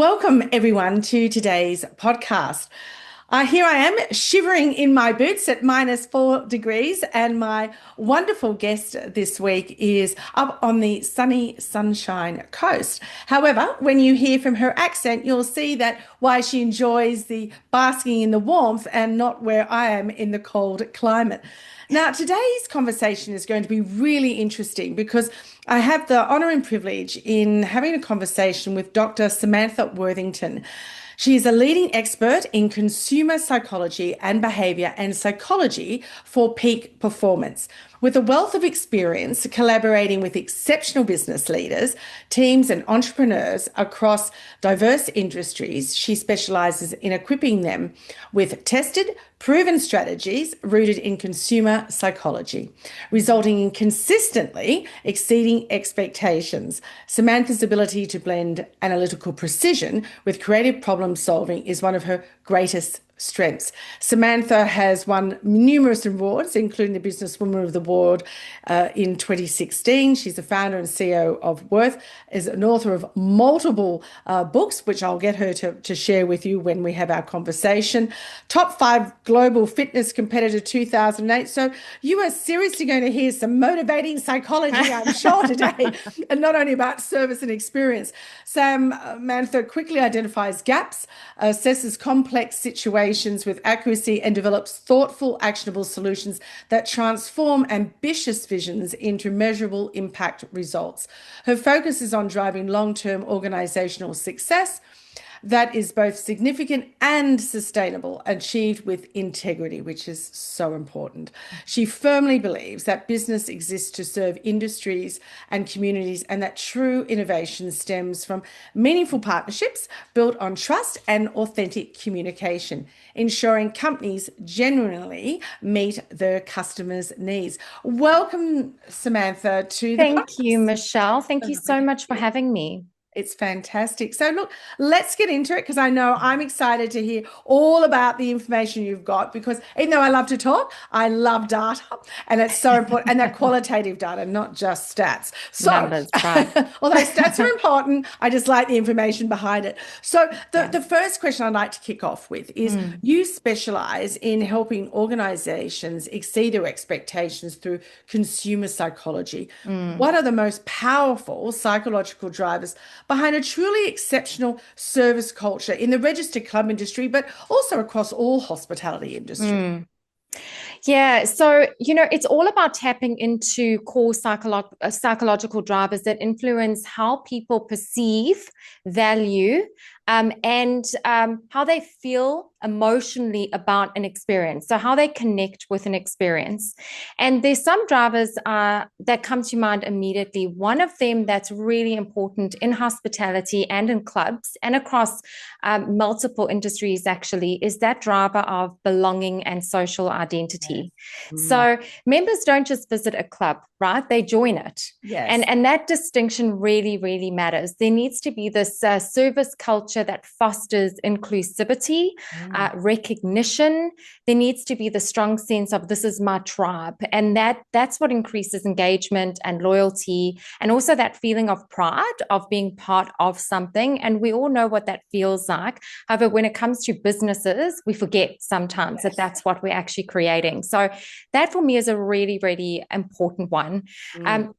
Welcome, everyone, to today's podcast. Here I am shivering in my boots at -4 degrees, and my wonderful guest this week is up on the sunny Sunshine Coast. However, when you hear from her accent, you'll see that why she enjoys the basking in the warmth and not where I am in the cold climate. Now, today's conversation is going to be really interesting because I have the honour and privilege in having a conversation with Dr. Samantha Worthington. She is a leading expert in consumer psychology and behaviour and psychology for peak performance. With a wealth of experience collaborating with exceptional business leaders, teams, and entrepreneurs across diverse industries, she specialises in equipping them with tested, proven strategies rooted in consumer psychology, resulting in consistently exceeding expectations. Samantha's ability to blend analytical precision with creative problem solving is one of her greatest strengths. Samantha has won numerous awards, including the Businesswoman of the Award in 2016. She's the founder and CEO of Worth, is an author of multiple books, which I'll get her to share with you when we have our conversation. Top 5 global fitness competitor 2008. So you are seriously going to hear some motivating psychology, I'm sure, today, and not only about service and experience. Samantha quickly identifies gaps, assesses complex situations with accuracy, and develops thoughtful, actionable solutions that transform ambitious visions into measurable impact results. Her focus is on driving long-term organizational success that is both significant and sustainable, achieved with integrity, which is so important. She firmly believes that business exists to serve industries and communities, and that true innovation stems from meaningful partnerships built on trust and authentic communication, ensuring companies genuinely meet their customers' needs. Welcome, Samantha, to the podcast. Thank you, Michelle. Thank you so much for having me. It's fantastic. So look, let's get into it because I know I'm excited to hear all about the information you've got, because even though I love to talk, I love data, and it's so important, and that qualitative data, not just stats. So, Numbers, right. Although stats are important, I just like the information behind it. So the first question I'd like to kick off with is you specialize in helping organizations exceed their expectations through consumer psychology. What are the most powerful psychological drivers behind a truly exceptional service culture in the registered club industry, but also across all hospitality industry? Yeah, so, it's all about tapping into core psychological drivers that influence how people perceive, value, and how they feel emotionally about an experience. So how they connect with an experience. And there's some drivers that come to mind immediately. One of them that's really important in hospitality and in clubs and across multiple industries actually is that driver of belonging and social identity. Yes. So members don't just visit a club, right? They join it. Yes. And that distinction really, really matters. There needs to be this service culture that fosters inclusivity, recognition. There needs to be the strong sense of this is my tribe. And that's what increases engagement and loyalty, and also that feeling of pride of being part of something. And we all know what that feels like. However, when it comes to businesses, we forget sometimes that that's what we're actually creating. So that for me is a really, really important one.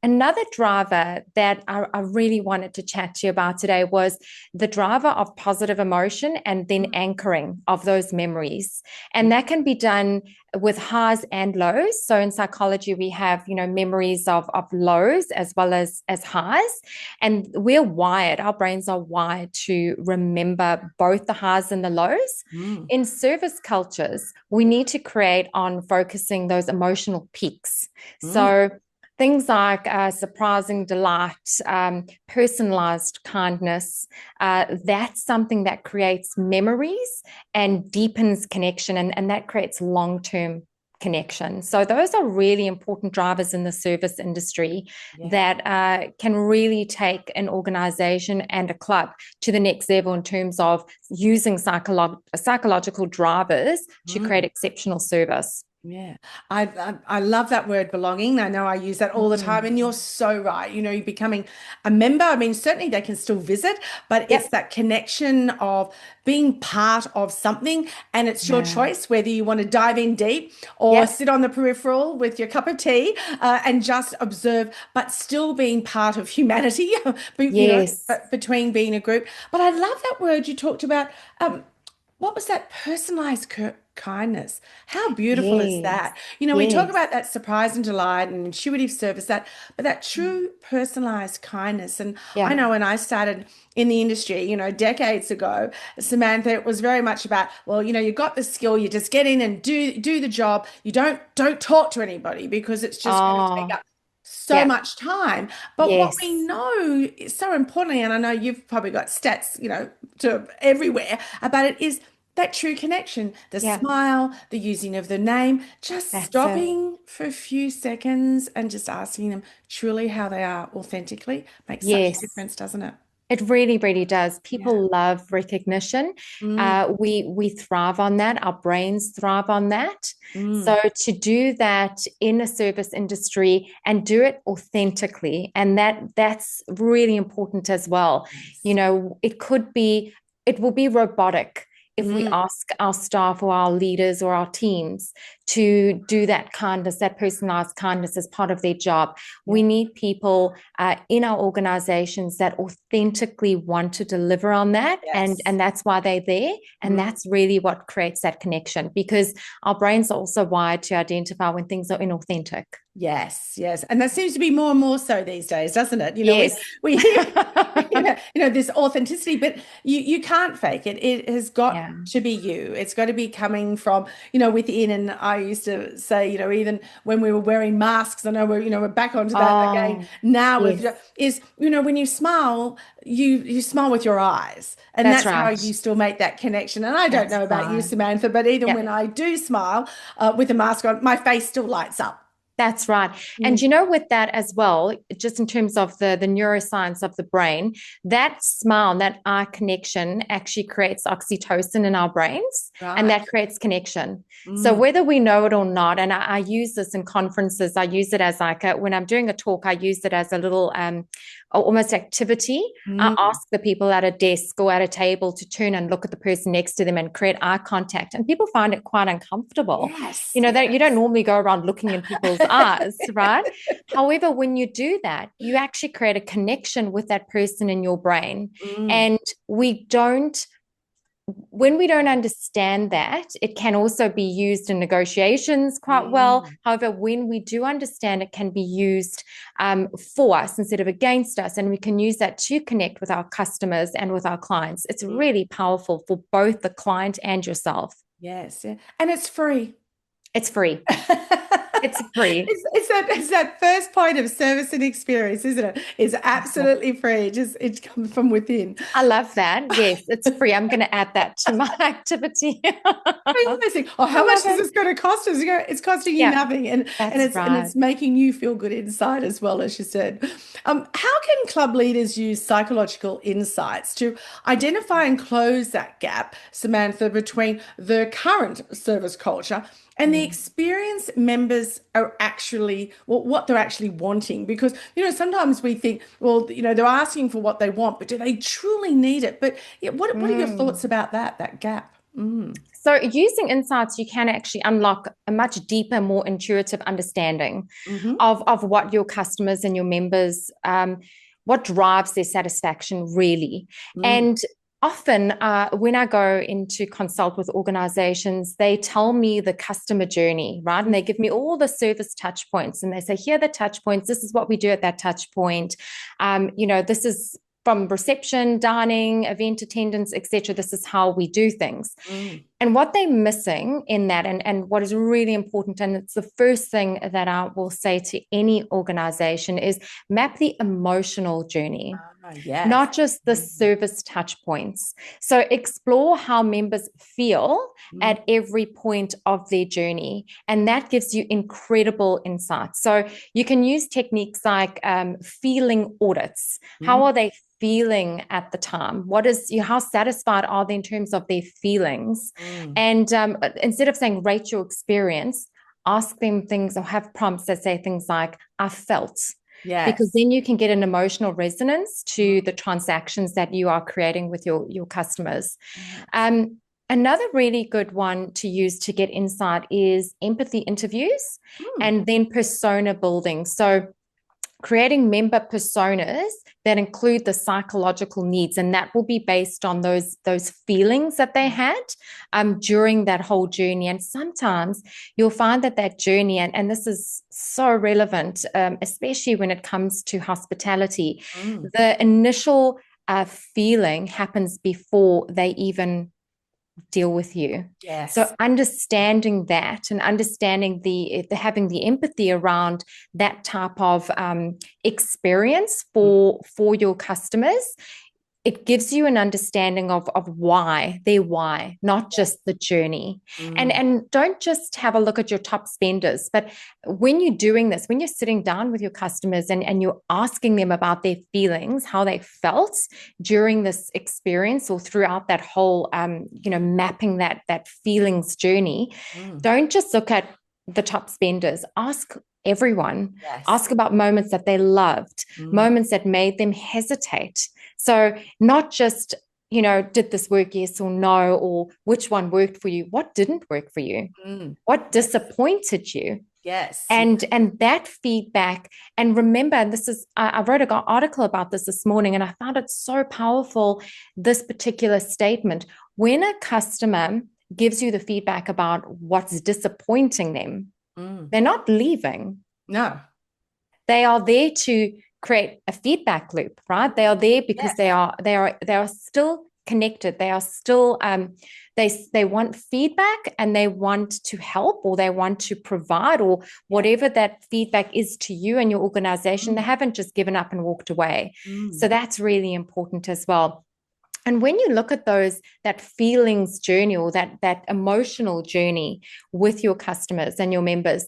Another driver that I really wanted to chat to you about today was the driver of positive emotion and then anchoring of those memories. And that can be done with highs and lows. So in psychology, we have, memories of lows as well as highs. And we're wired, our brains are wired to remember both the highs and the lows. In service cultures, we need to create on focusing those emotional peaks. So things like surprising delight, personalized kindness, that's something that creates memories and deepens connection, and that creates long-term connection. So those are really important drivers in the service industry that can really take an organization and a club to the next level in terms of using psychological drivers to create exceptional service. Yeah, I love that word belonging. I know I use that all the time, and you're so right. You're becoming a member. I mean, certainly they can still visit, but it's Yep. that connection of being part of something, and it's your Yeah. choice whether you want to dive in deep or Yep. sit on the peripheral with your cup of tea and just observe, but still being part of humanity, Yes. between being a group. But I love that word you talked about. What was that personalized kindness? How beautiful is Yes. that? We talk Yes. about that surprise and delight and intuitive service, but that true personalized kindness. And I Yeah. know when I started in the industry, decades ago, Samantha, it was very much about, well, you got the skill, you just get in and do the job. You don't talk to anybody because it's just going to take Oh, up so yeah. much time. But what we Yes. know is so importantly, and I know you've probably got stats, to everywhere about it, is that true connection, the Yeah. smile, the using of the name, just That's it. stopping for a few seconds and just asking them truly how they are authentically makes such a Yes. difference, doesn't it? It really, really does. Yeah. People love recognition. Mm, We thrive on that. Our brains thrive on that. mm. So to do that in a service industry and do it authentically, and that's really important as well. Yes. It will be robotic if we Mm, ask our staff or our leaders or our teams to do that kindness, that personalized kindness as part of their job. We yeah. need people in our organizations that authentically want to deliver on that. And Yes. that's why they're there. And Mm. that's really what creates that connection because our brains are also wired to identify when things are inauthentic. Yes, yes. And that seems to be more and more so these days, doesn't it? Yes. We hear this authenticity, but you can't fake it. It has got Yeah. to be you. It's got to be coming from, within. And I used to say, even when we were wearing masks, I know we're back onto that again Oh, now with yes. when you smile, you smile with your eyes. And That's that's how right. you still make that connection. And I don't That's know about you, right. Samantha, but even Yeah. when I do smile with a mask on, my face still lights up. That's right. And Mm. with that as well, just in terms of the neuroscience of the brain, that smile, that eye connection actually creates oxytocin in our brains, and Right. that creates connection. So Mm. whether we know it or not, and I use this in conferences, I use it as like when I'm doing a talk, I use it as a little almost activity. I Mm. ask the people at a desk or at a table to turn and look at the person next to them and create eye contact. And people find it quite uncomfortable. Yes, That you don't yes. normally go around looking in people's eyes, right? However, when you do that, you actually create a connection with that person in your brain. Mm. And we don't when we don't understand that, it can also be used in negotiations quite well. Mm. However, when we do understand, it can be used for us instead of against us. And we can use that to connect with our customers and with our clients. It's Mm. really powerful for both the client and yourself. Yes, yeah. And it's free. It's free. It's free. It's that first point of service and experience, isn't it? It's absolutely free. It comes from within. I love that. Yes, it's free. I'm going to add that to my activity. I I always think, oh, how much love is it. this going to cost us? You go, it's costing you Yeah, nothing, and that's it's right. making you feel good inside as well, as you said. How can club leaders use psychological insights to identify and close that gap, Samantha, between the current service culture and the Mm. experience members are actually, well, what they're actually wanting? Because, sometimes we think, well, they're asking for what they want, but do they truly need it? But yeah, what are your thoughts Mm. about that gap? Mm. So, using insights, you can actually unlock a much deeper, more intuitive understanding Hmm. of what your customers and your members, what drives their satisfaction really. Mm. And often, when I go into consult with organizations, they tell me the customer journey, right? And they give me all the service touch points, and they say, here are the touch points. This is what we do at that touch point. This is from reception, dining, event attendance, etc. This is how we do things. Mm. And what they're missing in that, and what is really important, and it's the first thing that I will say to any organization, is map the emotional journey, Ah, yes. not just the Mm. service touch points. So explore how members feel Mm. at every point of their journey. And that gives you incredible insights. So you can use techniques like feeling audits. Mm. How are they feeling at the time? How satisfied are they in terms of their feelings? Mm. And instead of saying rate your experience, ask them things or have prompts that say things like, I felt, because Yes. then you can get an emotional resonance to the transactions that you are creating with your customers. Yes. Um, Another really good one to use to get insight is empathy interviews Mm. and then persona building. So creating member personas that include the psychological needs, and that will be based on those feelings that they had during that whole journey. And sometimes you'll find that journey, and this is so relevant, especially when it comes to hospitality, Mm. the initial feeling happens before they even deal with you. So Yes. understanding that and understanding the having the empathy around that type of experience Mm. for your customers, it gives you an understanding of why, not Yes. just the journey. And Mm. and don't just have a look at your top spenders, but when you're doing this, when you're sitting down with your customers and you're asking them about their feelings, how they felt during this experience or throughout that whole mapping that feelings journey, Mm. don't just look at the top spenders. Ask everyone. Yes. Ask about moments that they loved, Mm. moments that made them hesitate. So not just, did this work, yes or no, or which one worked for you? What didn't work for you? Mm. What Yes. disappointed you? Yes. And that feedback, and remember, and this is, I wrote an article about this morning, and I found it so powerful, this particular statement. When a customer gives you the feedback about what's disappointing them, Mm. they're not leaving. No. They are there to create a feedback loop, right? They are there because Yes. they are still connected. They are still they want feedback and they want to help, or they want to provide, or Yeah. whatever that feedback is to you and your organization. They Mm. haven't just given up and walked away. So Mm. that's really important as well. And when you look at that feelings journey, or that emotional journey with your customers and your members,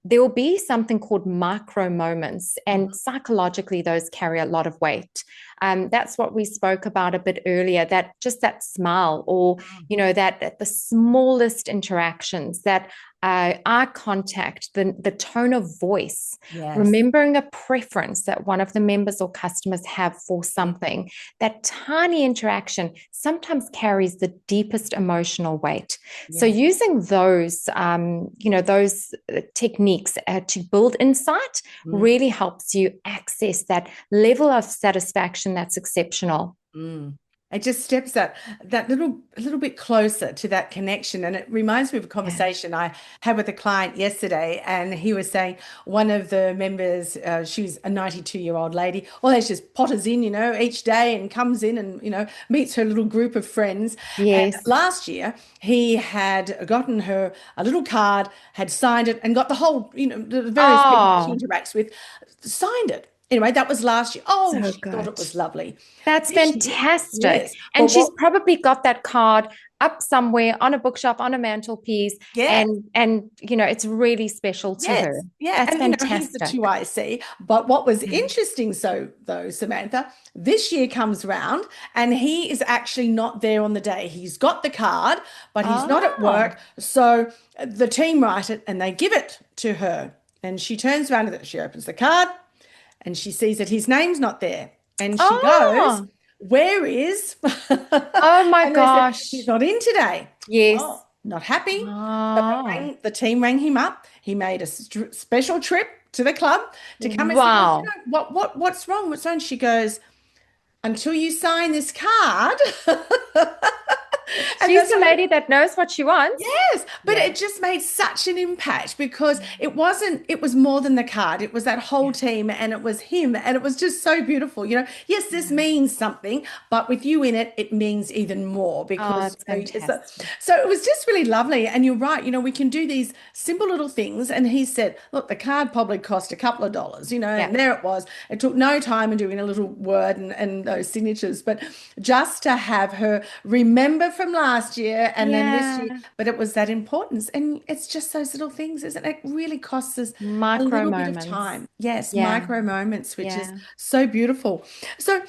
there will be something called micro moments, and Mhm. psychologically those carry a lot of weight. That's what we spoke about a bit earlier, that just that smile, or Mm. that the smallest interactions, that eye contact, the tone of voice, Yes. remembering a preference that one of the members or customers have for Mm. something. That tiny interaction sometimes carries the deepest emotional weight. So Yes. using those techniques to build insight Mm. really helps you access that level of satisfaction that's exceptional. Mm. It just steps that little bit closer to that connection. And it reminds me of a Yeah. conversation I had with a client yesterday, and he was saying one of the members, she's a 92-year-old lady, always just potters in, each day, and comes in and, meets her little group of friends. And Yes. last year he had gotten her a little card, had signed it, and got the whole, the various people that she Oh, interacts with signed it. Anyway, that was last year. Oh, so she thought it good. was lovely. That's This year, fantastic. yes. And But she's what, probably got that card up somewhere on a bookshelf, on a mantelpiece, yes, and it's really special to her. yes, yeah. That's And he's the fantastic. two I see. But what was Yeah. interesting, so though, Samantha, this year comes round and he is actually not there on the day. He's got the card, but he's not at Oh. work. So the team write it and they give it to her. And she turns around and she opens the card and she sees that his name's not there. And she goes, Oh. "Where is?" Oh my And they said, "He's gosh. not in today." Yes. Oh, not happy. So Oh. the team rang him up. He made a special trip to the club to come and see, "Oh, Wow. what's wrong? What's wrong?" She goes, "Until you sign this card." And She's that's the what lady that knows what she wants. yes, but Yeah. it just made such an impact because it was more than the card. It was that whole Yeah. team and it was him and it was just so beautiful. Yes, this Yeah. means something, but with you in it, it means even more Oh, because it's it's a, fantastic. so it was just really lovely. And you're right, we can do these simple little things. And he said, look, the card probably cost a couple of dollars, Yeah. and there it was. It took no time in doing a little word and those signatures, but just to have her remember from last year and then this Yeah. year, but it was that importance. And it's just those little things, isn't it? It really costs us a Micro little bit of moments. time. Yes, Yeah. micro moments, which is Yeah. so beautiful. So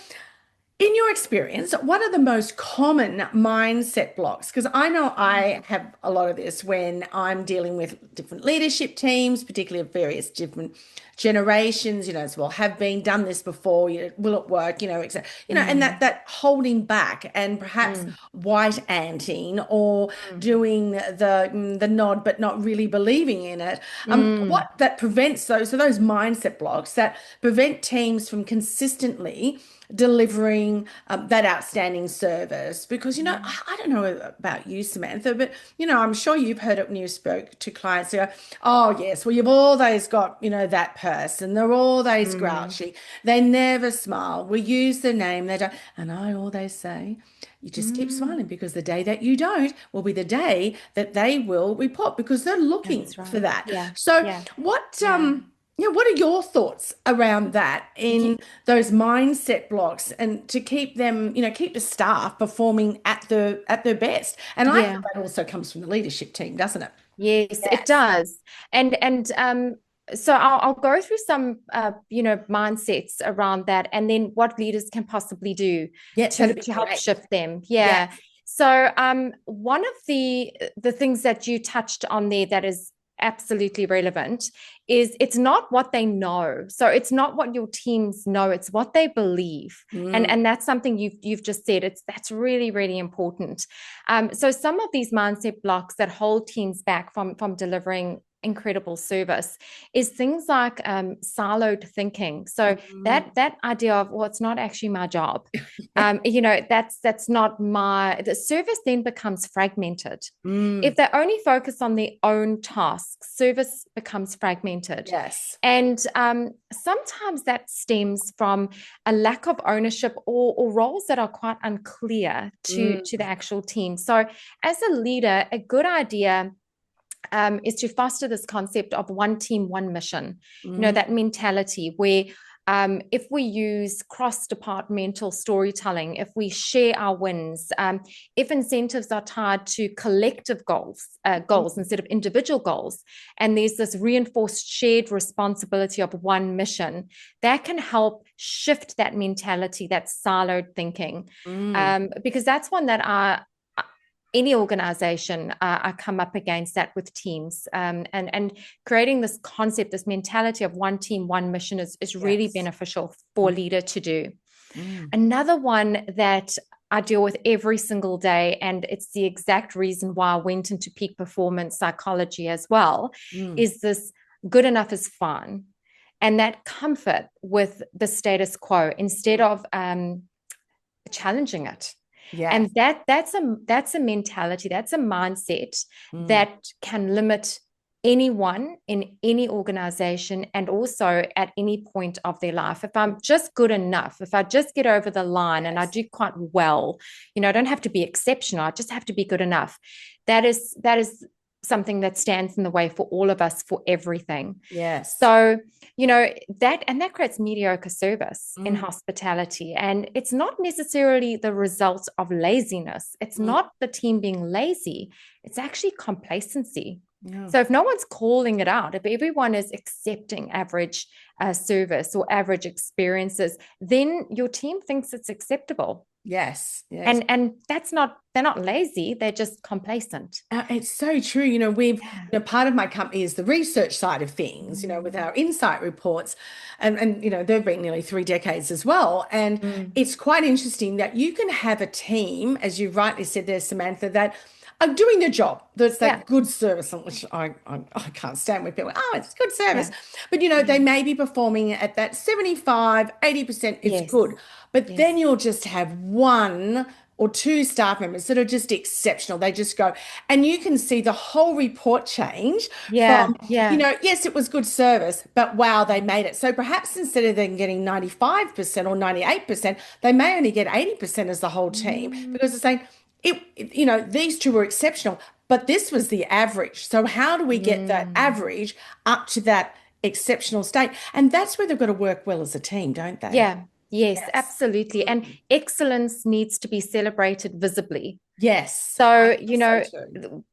In your experience, what are the most common mindset blocks? Because I know I have a lot of this when I'm dealing with different leadership teams, particularly of various different generations, as well, have been done this before, will it work, etc. And that Mm, that holding back and perhaps mm, white anting or mm, doing the nod but not really believing in it. mm, What that prevents those mindset blocks that prevent teams from consistently delivering that outstanding service. Because mm. I don't know about you, Samantha, but I'm sure you've heard it when you spoke to clients who go, oh yes, well, you've always got that person, they're always Mm, grouchy, they never smile, we use the name, they don't. And I always say, you just keep smiling, mm. because the day that you don't will be the day that they will report, because they're looking That's for right. that. Yeah, So yeah, what yeah. what are your thoughts around that, Ye- in those mindset blocks, and to keep them, keep the staff performing at their best? And I feel Yeah. that also comes from the leadership team, doesn't it? Yes, it Yes. does. And so I'll go through some mindsets around that, and then what leaders can possibly do Yeah, that'd be to help great. shift them. Yes. Yeah. So one of the things that you touched on there that is absolutely relevant is it's not what they know. So it's not what your teams know, it's what they believe. Mm, And that's something you've just said. That's really, really important. So some of these mindset blocks that hold teams back from delivering incredible service is things like siloed thinking. So mm, that idea of, well, it's not actually my job. That's not the service then becomes fragmented. mm, If they only focus on their own tasks, service becomes fragmented. yes. And sometimes that stems from a lack of ownership, or roles that are quite unclear Mm, to the actual team. So, as a leader, a good idea is to foster this concept of one team, one mission. mm, That mentality where if we use cross-departmental storytelling, if we share our wins, if incentives are tied to collective goals instead of individual goals, and there's this reinforced shared responsibility of one mission, that can help shift that mentality, that siloed thinking, mm, because that's one that any organization I come up against that with teams, and creating this concept, this mentality of one team, one mission is really yes. beneficial for a Mm, leader to do. mm, Another one that I deal with every single day, and it's the exact reason why I went into peak performance psychology as well, mm. is this good enough is fine. And that comfort with the status quo instead of challenging it. Yes. And that's a mentality, that's a mindset Mm, that can limit anyone in any organization, and also at any point of their life. If I'm just good enough, if I just get over the line and I yes. do quite well, I don't have to be exceptional, I just have to be good enough. That is something that stands in the way for all of us for everything. Yes. So, that creates mediocre service in Mm, hospitality. And it's not necessarily the result of laziness. It's mm, not the team being lazy. It's actually complacency. yeah. So if no one's calling it out, if everyone is accepting average service or average experiences, then your team thinks it's acceptable. Yes. Yes. And they're not lazy, they're just complacent. It's so true. Yeah. Part of my company is the research side of things, with Mm, our insight reports. And they've been nearly 3 decades as well. And mm, it's quite interesting that you can have a team, as you rightly said there, Samantha, that are doing their job. That's yeah, that good service, which I can't stand when people, oh, it's good service. yeah, But, yeah. they may be performing at that 75, 80%, it's Yes, good. But then yes. you'll just have one or two staff members that are just exceptional. They just go, and you can see the whole report change Yeah, from, yeah. yes, it was good service, but wow, they made it. So perhaps instead of them getting 95% or 98%, they may only get 80% as the whole team, Mm, because they're saying, these two were exceptional, but this was the average. So how do we get that mm. average up to that exceptional state? And that's where they've got to work well as a team, don't they? Yeah, Yes, Yes. absolutely. And excellence needs to be celebrated visibly. Yes, I So, think so too.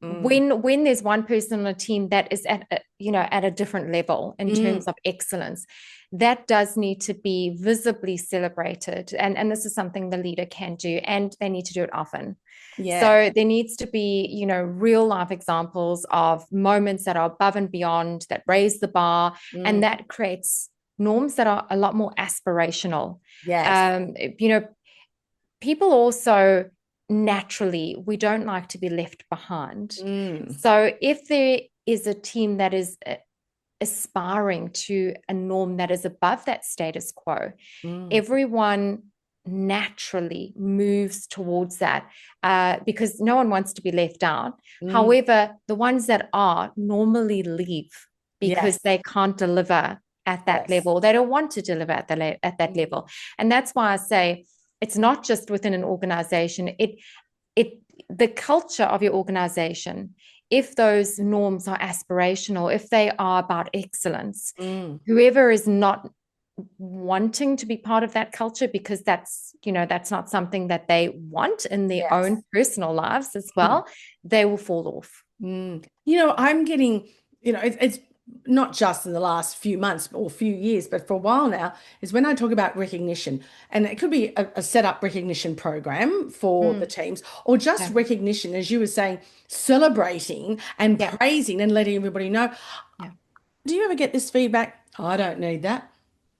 when there's one person on a team that is at at a different level in terms Mm. of excellence, that does need to be visibly celebrated. And this is something the leader can do, and they need to do it often. Yeah. So there needs to be, real life examples of moments that are above and beyond, that raise the bar, and Mm. that creates norms that are a lot more aspirational. Yes. Um, you know, people also naturally, we don't like to be left behind. Mm. So if there is a team that is aspiring to a norm that is above that status quo, Mm. everyone naturally moves towards that because no one wants to be left out. Mm. However, the ones that are normally leave because Yes. they can't deliver at that Yes. level. They don't want to deliver at that Mm. level. And that's why I say it's not just within an organization. It the culture of your organization, if those norms are aspirational, if they are about excellence, Mm. whoever is not wanting to be part of that culture because that's not something that they want in their Yes. own personal lives as Mm. well, they will fall off. I'm getting, it's not just in the last few months or few years, but for a while now, is when I talk about recognition. And it could be a set up recognition program for the Mm, teams, or just yeah, recognition, as you were saying, celebrating and yeah, praising and letting everybody know. yeah. Do you ever get this feedback? I don't need that.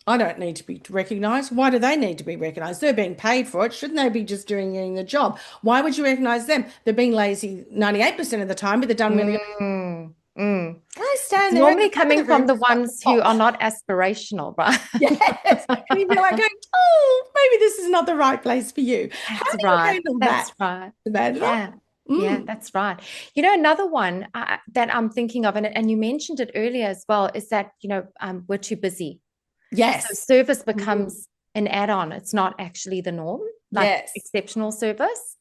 I don't need to be recognized. Why do they need to be recognized? They're being paid for it. Shouldn't they be just doing the job? Why would you recognize them? They're being lazy 98% of the time, but they've done really good. Mm, mm. I It's stand there at the normally back of coming the from room, the like, ones who oh, are not aspirational, right? yes. And you'd be like going, oh, maybe this is not the right place for you. How That's do you right. handle that, That's right. Samantha? Yeah. Yeah, Mm. that's right. Another one that I'm thinking of, and you mentioned it earlier as well, is that, we're too busy. So Yes. service Mm. becomes an add-on. It's not actually the norm, like Yes. exceptional service.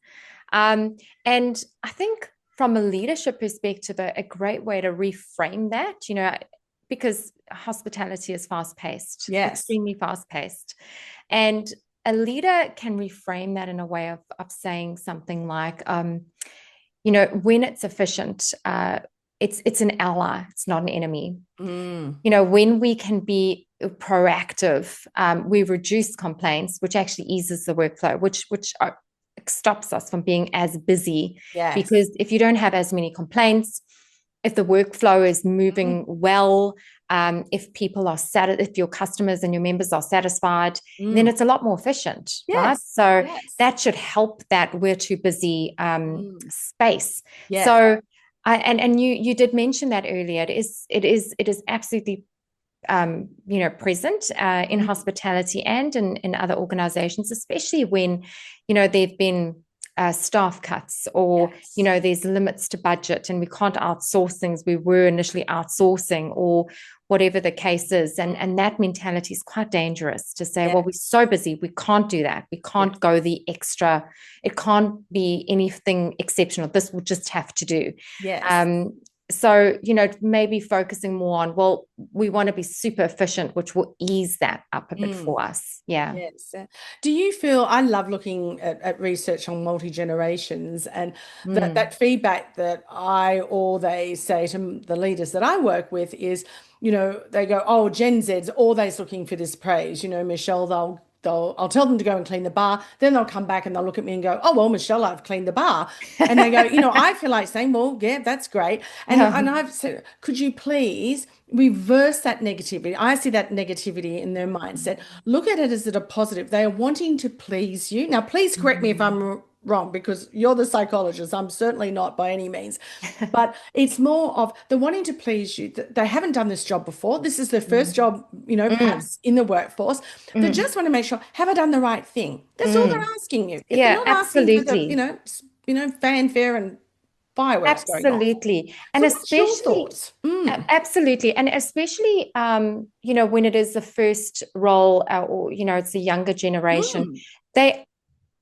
And I think from a leadership perspective, a great way to reframe that, because hospitality is fast-paced, Yes. extremely fast-paced. And a leader can reframe that in a way of saying something like, when it's efficient, it's an ally, it's not an enemy. Mm. When we can be proactive, we reduce complaints, which actually eases the workflow, which stops us from being as busy. Yes. Because if you don't have as many complaints, if the workflow is Mm. moving well, if people are if your customers and your members are satisfied, then Mm. it's a lot more efficient, right? Yes. So Yes. that should help that we're too busy Mm. space. Yes. So and you did mention that earlier. It is absolutely present in Mm. hospitality and in other organizations, especially when there've been staff cuts, or Yes. there's limits to budget and we can't outsource things we were initially outsourcing, or whatever the case is. And that mentality is quite dangerous, to say, well, we're Yes. so busy, we can't do that, we Yes. can't go the extra, it can't be anything exceptional, this will just have to do. Yes. um, so, maybe focusing more on, well, we want to be super efficient, which will ease that up a bit Mm. for us. Yeah. Yes. Do you feel, I love looking at research on multi-generations, and that Mm. feedback that I or they say to the leaders that I work with is, they go, oh, Gen Z's always looking for this praise. Michelle, I'll tell them to go and clean the bar. Then they'll come back and they'll look at me and go, oh, well, Michelle, I've cleaned the bar. And they go, I feel like saying, well, yeah, that's great. And I've said, could you please reverse that negativity? I see that negativity in their mindset. Look at it as a positive. They are wanting to please you. Now, please correct me if I'm wrong, because you're the psychologist. I'm certainly not by any means. But it's more of the wanting to please you. They haven't done this job before. This is their first Mm. job, Mm. perhaps in the workforce. They Mm. just want to make sure, have I done the right thing? That's all they're Mm. asking you. If they're Yeah, not asking for the, absolutely. fanfare and fireworks going off. Absolutely. And So what's your especially, thoughts? Mm. absolutely. And especially, when it is the first role, or, it's a younger generation, Mm. they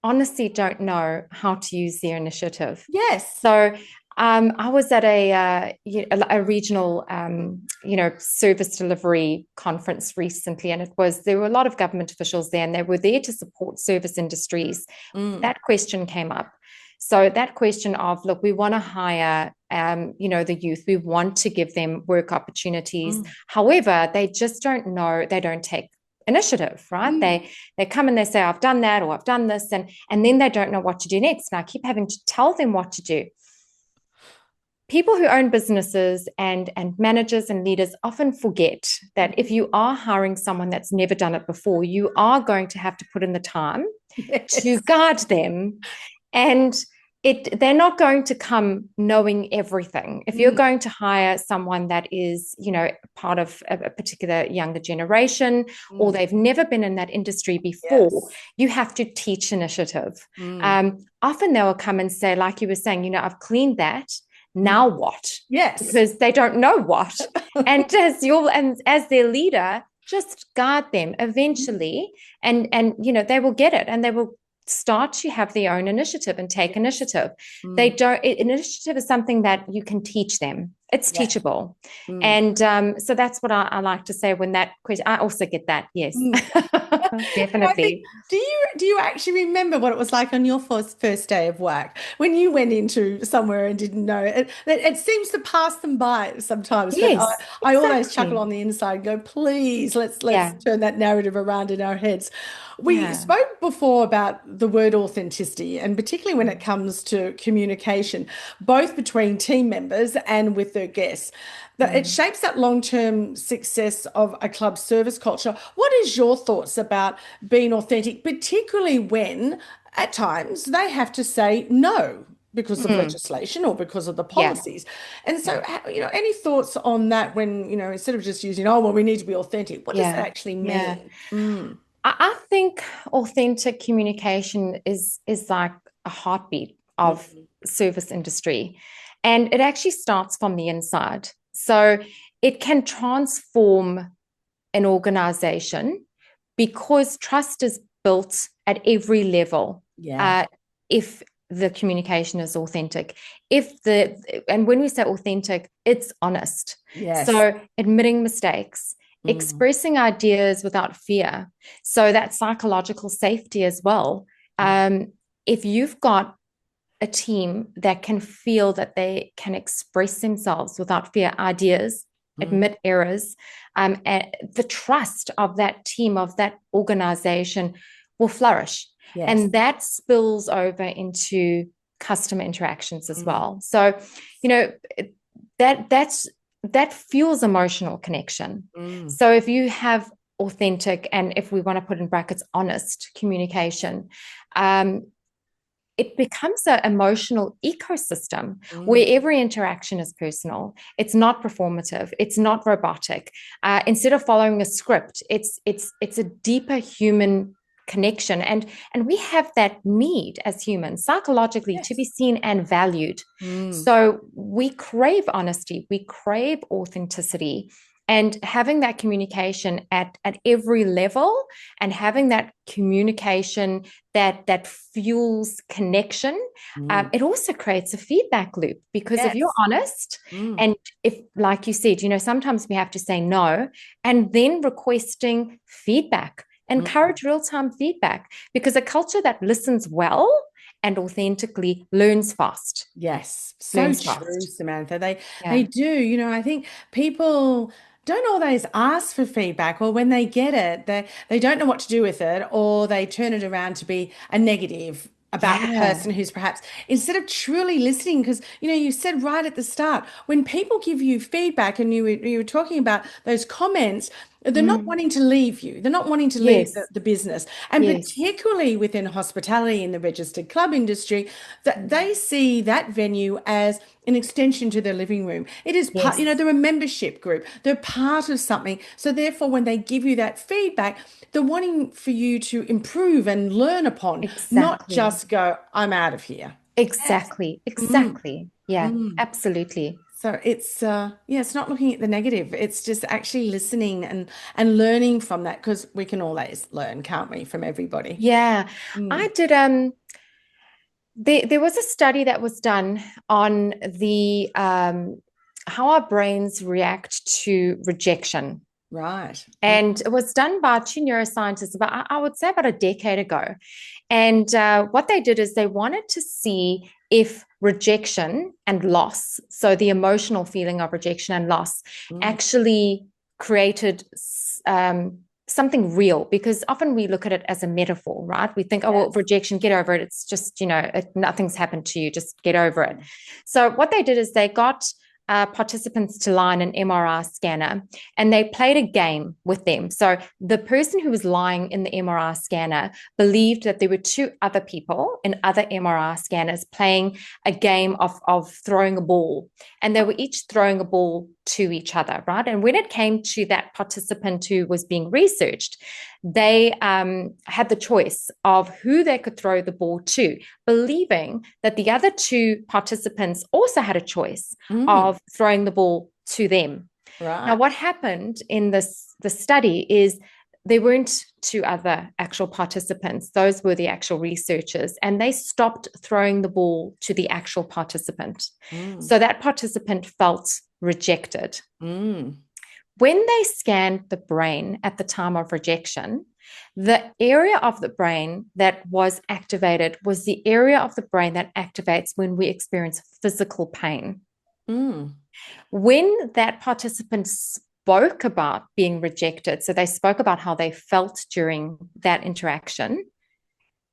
honestly don't know how to use their initiative. Yes. So I was at a regional, service delivery conference recently, and there were a lot of government officials there, and they were there to support service industries. Mm. That question came up. So that question of, look, we want to hire, the youth. We want to give them work opportunities. Mm. However, they just don't know. They don't take initiative, right? Mm. They come and they say, I've done that, or I've done this, and then they don't know what to do next. And I keep having to tell them what to do. People who own businesses and managers and leaders often forget that if you are hiring someone that's never done it before, you are going to have to put in the time to Yes. guard them, and they're not going to come knowing everything. If you're going to hire someone that is, part of a particular younger generation, or they've never been in that industry before, Yes. you have to teach initiative. Mm. Often they will come and say, like you were saying, I've cleaned that. Now what? Yes. Because they don't know what. And as their leader, just guard them eventually, and they will get it, and they will start to have their own initiative and take initiative. They don't. Initiative is something that you can teach them. It's teachable. And so that's what I like to say when that question. I also get that. Yes, definitely. Do you actually remember what it was like on your first day of work when you went into somewhere and didn't know it? It seems to pass them by sometimes, but Yes, I always chuckle exactly. on the inside and go, please, let's Yeah, turn that narrative around in our heads. We yeah. spoke before about the word authenticity, and particularly when it comes to communication, both between team members and with their guests, that it shapes that long-term success of a club service culture. What is your thoughts about being authentic, particularly when at times they have to say no because of Mm, legislation or because of the yeah, policies? And yeah, so, any thoughts on that when, instead of just using, oh, well, we need to be authentic, what does that yeah, actually yeah. mean? Mm. I think authentic communication is like a heartbeat of Mm. service industry, and it actually starts from the inside. So it can transform an organization because trust is built at every level. Yeah. Uh, if the communication is authentic, and when we say authentic, it's honest. Yes. So admitting mistakes, Mm. expressing ideas without fear. So that psychological safety as well. Mm. If you've got a team that can feel that they can express themselves without fear, ideas, Mm. admit errors, and the trust of that team, of that organization will flourish. Yes. And that spills over into customer interactions as Mm. well. So, you know, that fuels emotional connection. Mm. So if you have authentic, and if we want to put in brackets, honest communication, um, it becomes an emotional ecosystem where Mm. every interaction is personal. It's not performative. It's not robotic. Instead of following a script, it's a deeper human connection, and we have that need as humans psychologically to be Yes. seen and valued. Mm. So we crave honesty, we crave authenticity, and having that communication at every level, and having that communication that fuels connection. Mm. It also creates a feedback loop, because if you're Yes. honest, Mm. and if, like you said, sometimes we have to say no, and then requesting feedback, Mm. encourage real-time feedback, because a culture that listens well and authentically learns fast. Yes, so Learns true, fast. Samantha. They Yeah. do. I think people don't always ask for feedback, or when they get it, they don't know what to do with it, or they turn it around to be a negative about the Yeah. person who's perhaps, instead of truly listening. Because you said right at the start, when people give you feedback, and you were talking about those comments, they're not Mm. wanting to leave you. They're not wanting to leave Yes. the business. And Yes. particularly within hospitality in the registered club industry, that Mm. they see that venue as an extension to their living room. It is part, Yes. they're a membership group. They're part of something. So therefore, when they give you that feedback, they're wanting for you to improve and learn upon, not Exactly. just go, I'm out of here. Yes. Exactly. Mm. Exactly. Yeah, Mm. absolutely. So it's it's not looking at the negative. It's just actually listening and learning from that, because we can always learn, can't we, from everybody? Yeah. I Mm. did There was a study that was done on the how our brains react to rejection. Right. And it was done by two neuroscientists about, I would say, about a decade ago. And what they did is they wanted to see if rejection and loss, so the emotional feeling of rejection and loss, actually created something real, because often we look at it as a metaphor, right? We think, oh, well, rejection, get over it. It's just, nothing's happened to you. Just get over it. So what they did is they got participants to lie in an MRI scanner, and they played a game with them. So the person who was lying in the MRI scanner believed that there were two other people in other MRI scanners playing a game of throwing a ball, and they were each throwing a ball to each other, right? And when it came to that participant who was being researched, they had the choice of who they could throw the ball to, believing that the other two participants also had a choice of throwing the ball to them. Right. Now, what happened in the study is there weren't two other actual participants. Those were the actual researchers, and they stopped throwing the ball to the actual participant. So that participant felt rejected. When they scanned the brain at the time of rejection, the area of the brain that was activated was the area of the brain that activates when we experience physical pain. When that participant spoke about being rejected, so they spoke about how they felt during that interaction,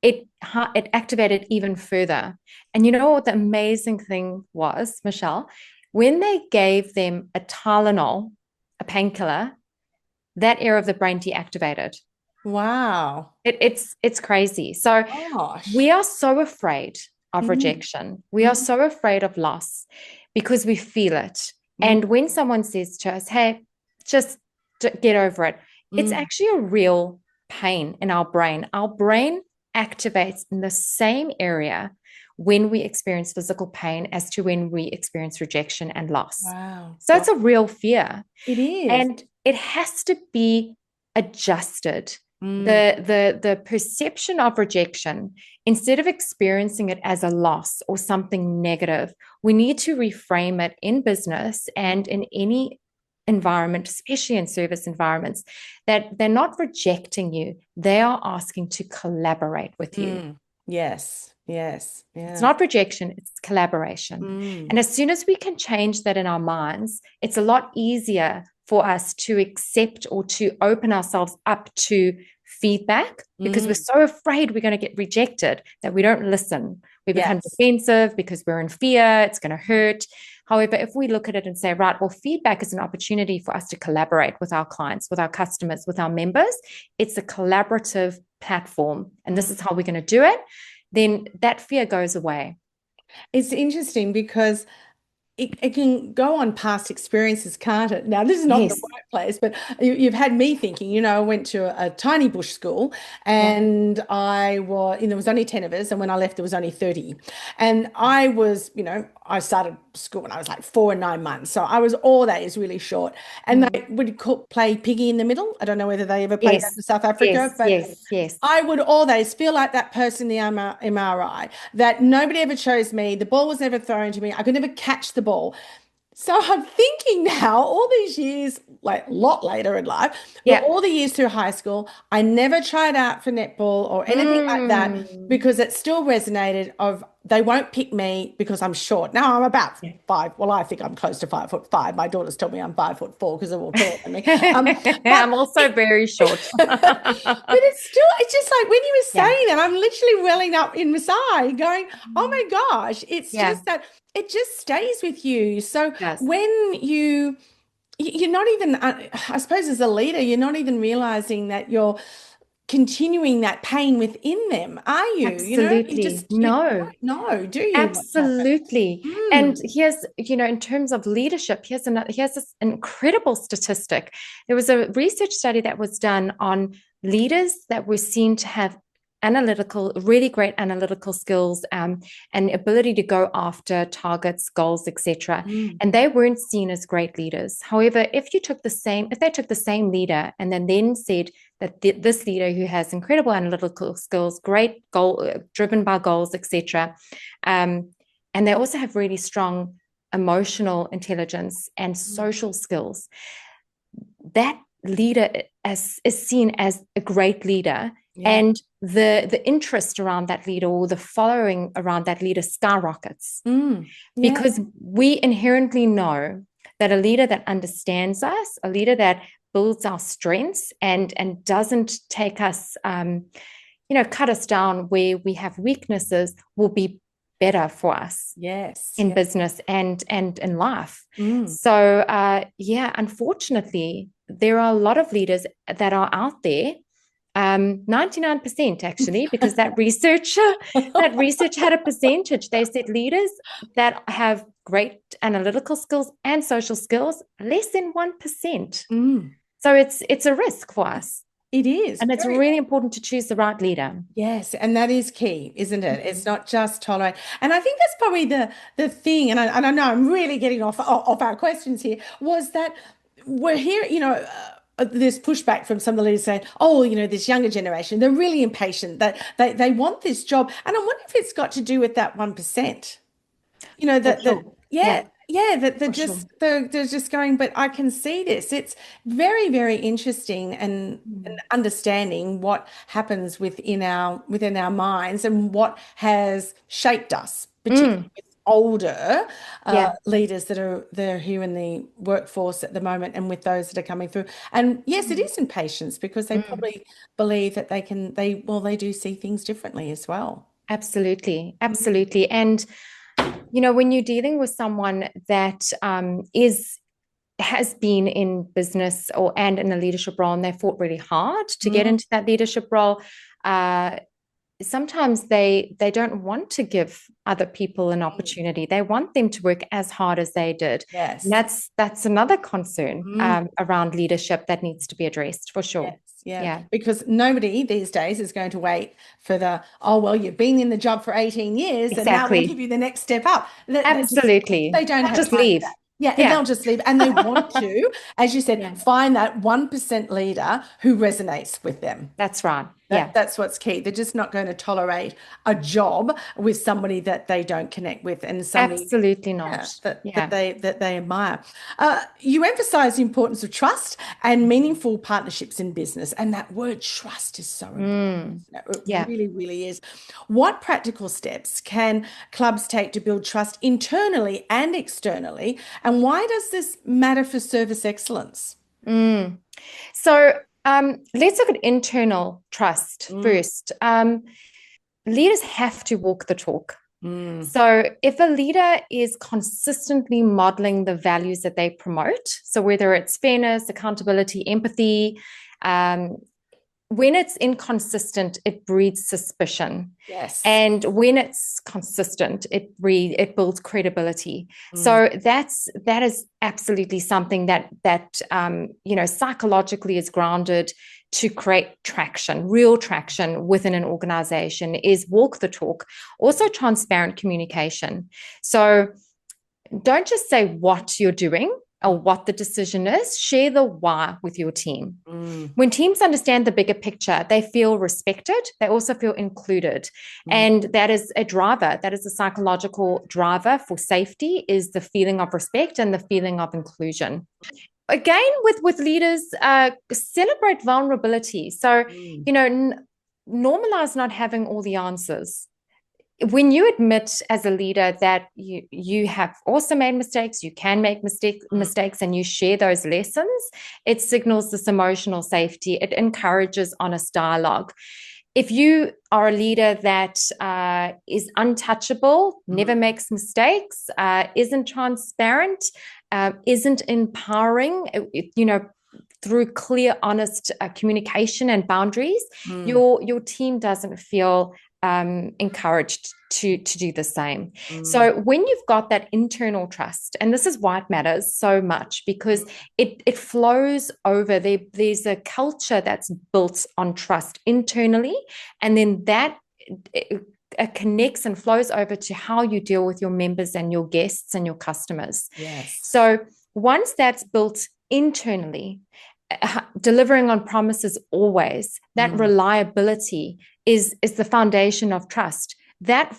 it activated even further. And you know what the amazing thing was, Michelle? When they gave them a Tylenol, a painkiller, that area of the brain deactivated. Wow. It's crazy. So we are so afraid of rejection. We are so afraid of loss because we feel it. And when someone says to us, hey, just get over it, it's actually a real pain in our brain. Our brain activates in the same area when we experience physical pain as to when we experience rejection and loss. Wow. So it's a real fear. It is. And it has to be adjusted. The perception of rejection, instead of experiencing it as a loss or something negative, we need to reframe it in business and in any environment, especially in service environments, that they're not rejecting you. They are asking to collaborate with you. Yes. Yes. Yeah. It's not rejection, it's collaboration. And as soon as we can change that in our minds, it's a lot easier for us to accept or to open ourselves up to feedback, because we're so afraid we're going to get rejected that we don't listen. We become defensive because we're in fear, it's going to hurt. However, if we look at it and say, right, well, feedback is an opportunity for us to collaborate with our clients, with our customers, with our members. It's a collaborative platform, and this is how we're going to do it. Then that fear goes away. It's interesting because it can go on past experiences, can't it? Now, this is not the workplace, but you've had me thinking, I went to a tiny bush school, and there was only 10 of us, and when I left, there was only 30. And I was, I started school when I was like 4 and 9 months. So I was all days really short. And they would play piggy in the middle. I don't know whether they ever played that in South Africa, but yes. I would all days feel like that person in the MRI, that nobody ever chose me. The ball was never thrown to me. I could never catch the ball. So I'm thinking now, all these years, like a lot later in life, but all the years through high school, I never tried out for netball or anything like that, because it still resonated of they won't pick me because I'm short. Now I'm about 5. Well, I think I'm close to 5'5". My daughters tell me I'm 5'4" because they're all taller than me. I'm also very short. But it's just like when you were saying that, I'm literally welling up in Masai going, oh my gosh, it's just that it just stays with you. So when you're not even, I suppose as a leader, you're not even realizing that you're continuing that pain within them, are you? Absolutely. No, do you? Absolutely. And here's, in terms of leadership, here's this incredible statistic. There was a research study that was done on leaders that were seen to have really great analytical skills, and ability to go after targets, goals, etc. And they weren't seen as great leaders. However, if they took the same leader and then said, that this leader who has incredible analytical skills, great goal, driven by goals, etc., and they also have really strong emotional intelligence and social skills, that leader is seen as a great leader. Yeah. And the interest around that leader, or the following around that leader, skyrockets. Because we inherently know that a leader that understands us, a leader that builds our strengths and doesn't take us, cut us down where we have weaknesses, will be better for us. In business and in life. So unfortunately, there are a lot of leaders that are out there, 99% actually, because that research had a percentage. They said leaders that have great analytical skills and social skills, less than 1%. So it's a risk for us. It is. And it's really important to choose the right leader. Yes, and that is key, isn't it? It's not just tolerate. And I think that's probably the thing, and I know I'm really getting off our questions here, was that we're here, there's pushback from some of the leaders saying, this younger generation, they're really impatient, that they want this job. And I wonder if it's got to do with that 1%. They're just going, but I can see this. It's very, very interesting and understanding what happens within our minds and what has shaped us, particularly with older leaders that are here in the workforce at the moment, and with those that are coming through. And yes, it is impatience, because they probably believe that they do see things differently as well. Absolutely. And when you're dealing with someone that has been in business and in a leadership role, and they fought really hard to get into that leadership role, sometimes they don't want to give other people an opportunity. They want them to work as hard as they did. Yes. And that's another concern around leadership that needs to be addressed, for sure. Yes. Yeah, because nobody these days is going to wait for you've been in the job for 18 years, and now we'll give you the next step up. Absolutely. They don't have just time leave. For that. Yeah, they'll just leave, and they want to, as you said, find that 1% leader who resonates with them. That's right. That's what's key. They're just not going to tolerate a job with somebody that they don't connect with, and somebody absolutely not that they admire. You emphasize the importance of trust and meaningful partnerships in business, and that word trust is so important. It really, really is. What practical steps can clubs take to build trust internally and externally, and why does this matter for service excellence? So let's look at internal trust first. Leaders have to walk the talk. So if a leader is consistently modeling the values that they promote, so whether it's fairness, accountability, empathy, when it's inconsistent, it breeds suspicion. Yes. And when it's consistent, it builds credibility. So that is absolutely something that psychologically is grounded to create traction, real traction within an organization, is walk the talk. Also transparent communication. So don't just say what you're doing or what the decision is, share the why with your team. When teams understand the bigger picture, they feel respected, they also feel included. And that is a driver, that is a psychological driver for safety, is the feeling of respect and the feeling of inclusion. Again, with leaders, celebrate vulnerability. So, normalize not having all the answers. When you admit as a leader that you have also made mistakes, you can make mistakes, and you share those lessons, it signals this emotional safety. It encourages honest dialogue. If you are a leader that is untouchable, never makes mistakes, isn't transparent, isn't empowering, through clear, honest communication and boundaries, your team doesn't feel encouraged to do the same. So when you've got that internal trust, and this is why it matters so much, because it flows over. There's a culture that's built on trust internally, and then that it connects and flows over to how you deal with your members and your guests and your customers. Yes. So once that's built internally, delivering on promises always, that reliability is the foundation of trust. That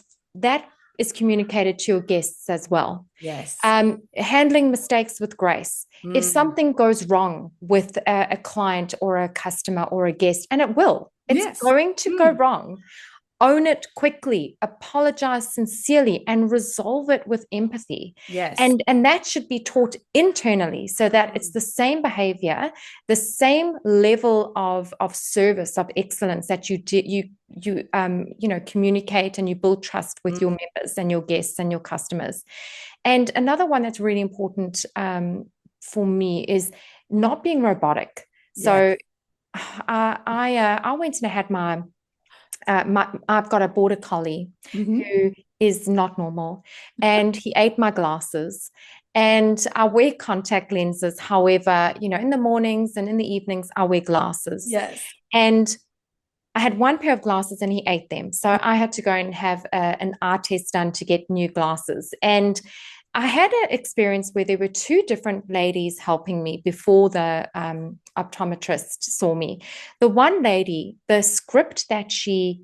is communicated to your guests as well. Yes. Handling mistakes with grace. If something goes wrong with a client or a customer or a guest, and it's going to go wrong, own it quickly, apologize sincerely, and resolve it with empathy. Yes. And that should be taught internally so that it's the same behavior, the same level of service, of excellence that you communicate and you build trust with your members and your guests and your customers. And another one that's really important for me is not being robotic. So I went and I had I've got a border collie who is not normal, and he ate my glasses. And I wear contact lenses. However, in the mornings and in the evenings, I wear glasses. Yes. And I had one pair of glasses and he ate them. So I had to go and have an eye test done to get new glasses. And I had an experience where there were two different ladies helping me before the optometrist saw me. The one lady, the script that she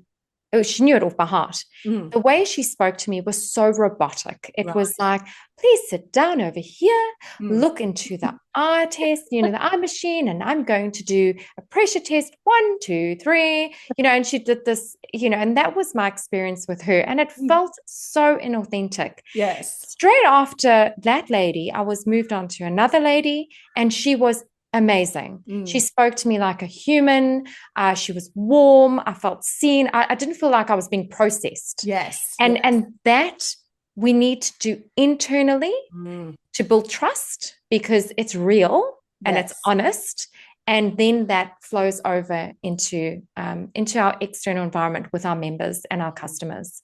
knew it off by heart. The way she spoke to me was so robotic. It was like, please sit down over here, look into the eye test, the eye machine, and I'm going to do a pressure test, 1, 2, 3, and she did this, and that was my experience with her. And it felt so inauthentic. Yes. Straight after that lady, I was moved on to another lady, and she was amazing. She spoke to me like a human. She was warm. I felt seen. I didn't feel like I was being processed. Yes. And that we need to do internally to build trust, because it's real and it's honest. And then that flows over into our external environment with our members and our customers.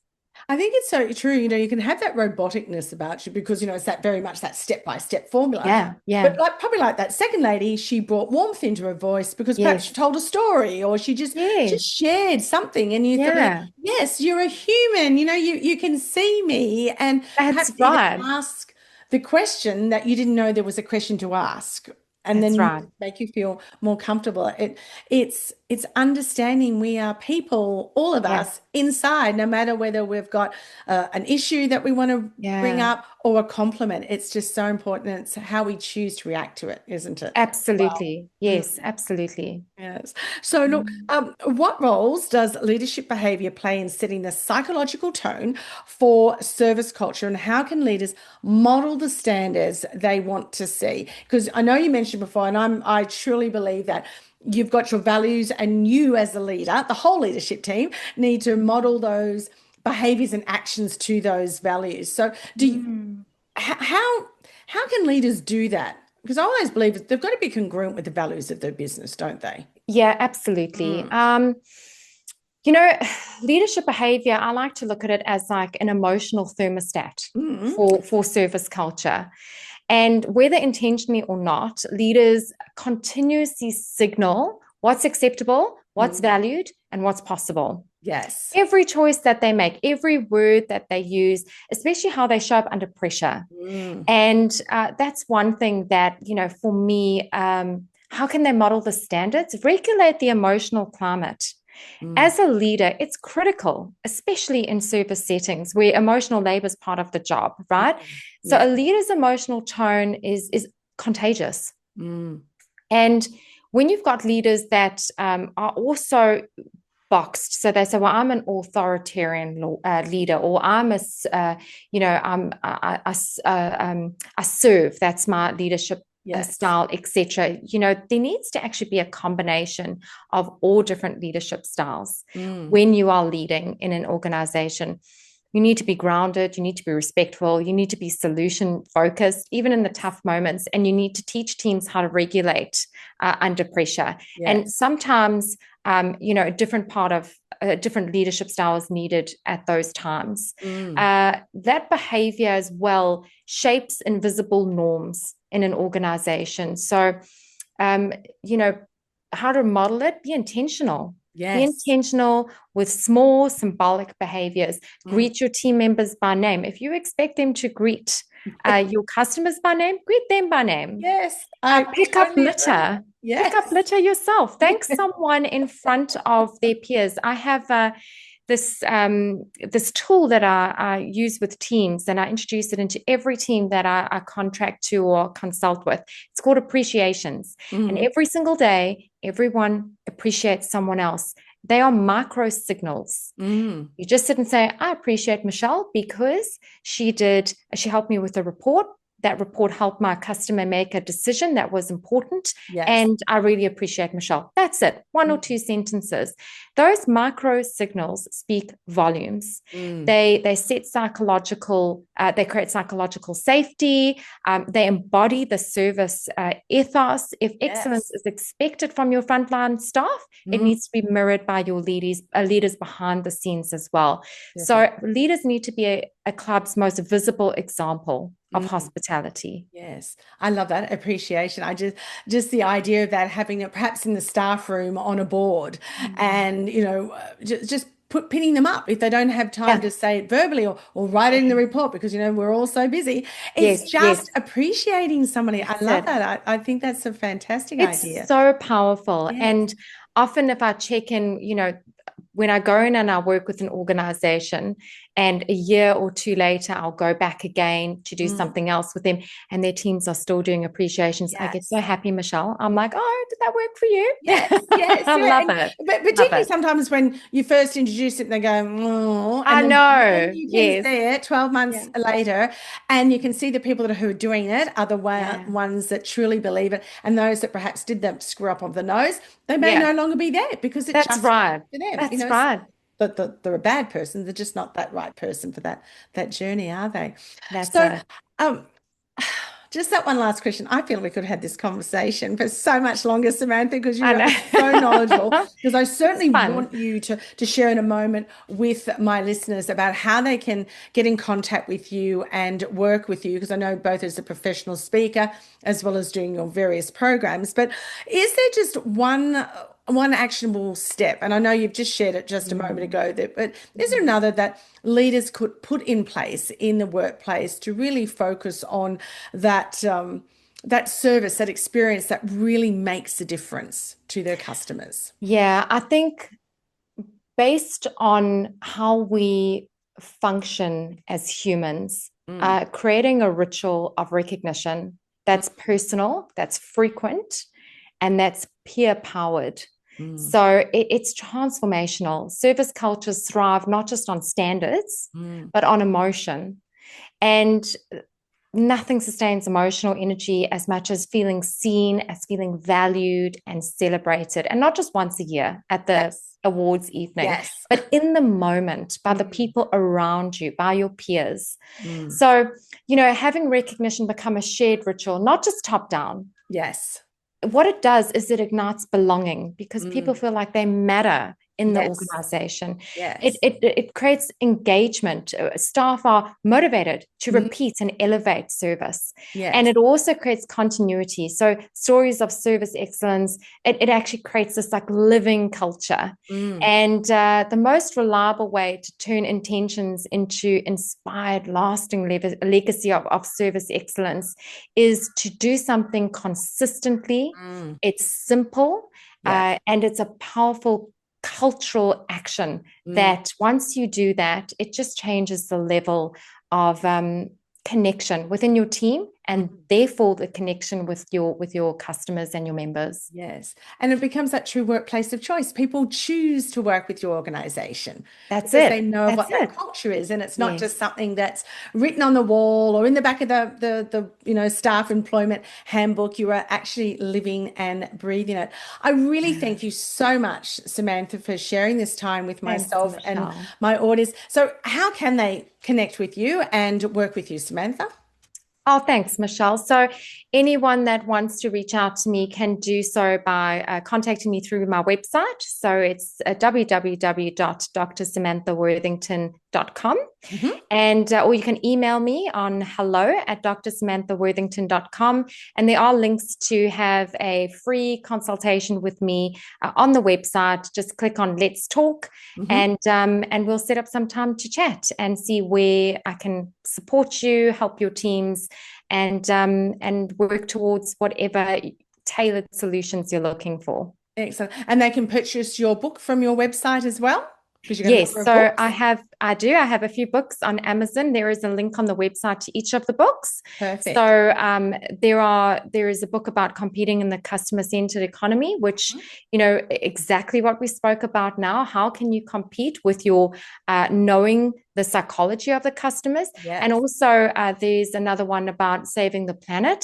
I think it's so true. You can have that roboticness about you because, it's that very much that step-by-step formula. Yeah. But probably like that second lady, she brought warmth into her voice because perhaps she told a story or she just shared something. And you thought, yes, you're a human. You can see me. And that's perhaps even ask the question that you didn't know there was a question to ask. And then make you feel more comfortable. It's understanding we are people, all of us, inside, no matter whether we've got an issue that we want to bring up or a compliment. It's just so important. It's how we choose to react to it, isn't it? Absolutely. Wow. Yes, absolutely. Yes. So look, what roles does leadership behavior play in setting the psychological tone for service culture, and how can leaders model the standards they want to see? Because I know you mentioned before, and I truly believe that you've got your values, and you as a leader, the whole leadership team, need to model those behaviors and actions to those values. So how can leaders do that? Because I always believe they've got to be congruent with the values of their business, don't they? Yeah, absolutely. Leadership behavior, I like to look at it as like an emotional thermostat for service culture. And whether intentionally or not, leaders continuously signal what's acceptable, what's valued, and what's possible. Yes. Every choice that they make, every word that they use, especially how they show up under pressure. And that's one thing that, for me, how can they model the standards? Regulate the emotional climate. As a leader, it's critical, especially in service settings where emotional labor is part of the job, right? So a leader's emotional tone is contagious. And when you've got leaders that are also boxed, so they say, well, I'm an authoritarian leader, or I'm I serve, that's my leadership style, etc. There needs to actually be a combination of all different leadership styles when you are leading in an organization. You need to be grounded, you need to be respectful, you need to be solution focused, even in the tough moments, and you need to teach teams how to regulate under pressure. And sometimes, a different leadership style is needed at those times. That behavior as well shapes invisible norms in an organization. So, how to model it, be intentional. Be intentional with small symbolic behaviors. Greet your team members by name. If you expect them to greet your customers by name, greet them by name. Yes, I Pick up totally agree. litter. Yes. Pick up litter yourself. Thank someone in front of their peers. I have this tool that I use with teams, and I introduce it into every team that I contract to or consult with. It's called appreciations. And every single day, everyone appreciates someone else. They are micro signals. You just sit and say, I appreciate Michelle because she helped me with a report. That report helped my customer make a decision that was important. Yes. And I really appreciate Michelle. That's it. One or two sentences. Those micro signals speak volumes. They set psychological, they create psychological safety. They embody the service ethos. If excellence is expected from your frontline staff, it needs to be mirrored by your leaders behind the scenes as well. So leaders need to be a club's most visible example of hospitality. Yes, I love that appreciation. I just the idea of that, having it perhaps in the staff room on a board, and just pinning them up if they don't have time to say it verbally or write it in the report, because we're all so busy. It's just appreciating somebody. I love that. I think that's a fantastic idea. It's so powerful. And often if I check in, when I go in and I work with an organization, and a year or two later, I'll go back again to do something else with them, and their teams are still doing appreciations. I get so happy, Michelle. I'm like, oh, did that work for you? Yes. I love it. But particularly sometimes when you first introduce it, they go, oh, I know. Then you can see it 12 months later, and you can see the people who are doing it are the ones that truly believe it, and those that perhaps did the screw up of the nose, they may no longer be there because it's just right. for them. That's right. They're a bad person. They're just not that right person for that journey, are they? That's just that one last question. I feel we could have had this conversation for so much longer, Samantha, because you are so knowledgeable. Because I certainly want you to share in a moment with my listeners about how they can get in contact with you and work with you, because I know both as a professional speaker as well as doing your various programs. But is there just one actionable step? And I know you've just shared it just a moment ago, but is there another that leaders could put in place in the workplace to really focus on that service, that experience that really makes a difference to their customers? Yeah, I think based on how we function as humans, creating a ritual of recognition that's personal, that's frequent, and that's peer powered. So it's transformational. Service cultures thrive not just on standards, but on emotion. And nothing sustains emotional energy as much as feeling seen, as feeling valued and celebrated. And not just once a year at the awards evening, but in the moment, by the people around you, by your peers. So, having recognition become a shared ritual, not just top down. Yes. What it does is it ignites belonging, because people feel like they matter in the organization. It creates engagement. Staff are motivated to repeat and elevate service. And it also creates continuity. So stories of service excellence, it actually creates this like living culture. And the most reliable way to turn intentions into inspired, lasting legacy of service excellence is to do something consistently. It's simple, and it's a powerful cultural action that once you do that, it just changes the level of connection within your team, and therefore the connection with your customers and your members. Yes. And it becomes that true workplace of choice. People choose to work with your organization. That's because it. They know what that culture is. And it's not just something that's written on the wall or in the back of the staff employment handbook. You are actually living and breathing it. I really thank you so much, Samantha, for sharing this time with myself and my audience. So how can they connect with you and work with you, Samantha? Oh, thanks, Michelle. So anyone that wants to reach out to me can do so by contacting me through my website. So it's www.drsamanthaworthington.com. And or you can email me on hello@drsamanthaworthington.com. And there are links to have a free consultation with me on the website. Just click on Let's Talk, and we'll set up some time to chat and see where I can support you, help your teams, and work towards whatever tailored solutions you're looking for. Excellent. And they can purchase your book from your website as well? Because you've got a Yes, number of so books. I have a few books on Amazon. There is a link on the website to each of the books. Perfect. So there is a book about competing in the customer-centered economy, which, exactly what we spoke about now. How can you compete with your knowing the psychology of the customers? Yes. And also there's another one about saving the planet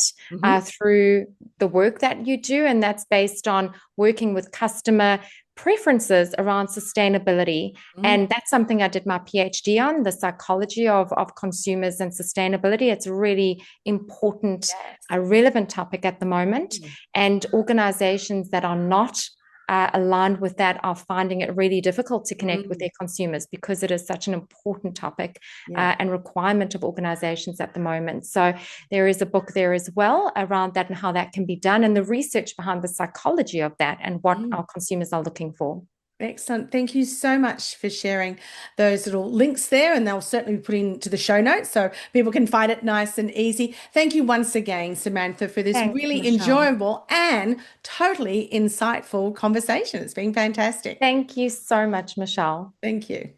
through the work that you do, and that's based on working with customer preferences around sustainability. And that's something I did my PhD on, the psychology of consumers and sustainability. It's a really important, a relevant topic at the moment. And organizations that are not aligned with that are finding it really difficult to connect with their consumers, because it is such an important topic and requirement of organizations at the moment. So there is a book there as well around that and how that can be done, and the research behind the psychology of that and what our consumers are looking for. Excellent. Thank you so much for sharing those little links there, and they'll certainly be put into the show notes so people can find it nice and easy. Thank you once again, Samantha, for this Thanks, really Michelle. enjoyable and totally insightful conversation. It's been fantastic. Thank you so much, Michelle. Thank you.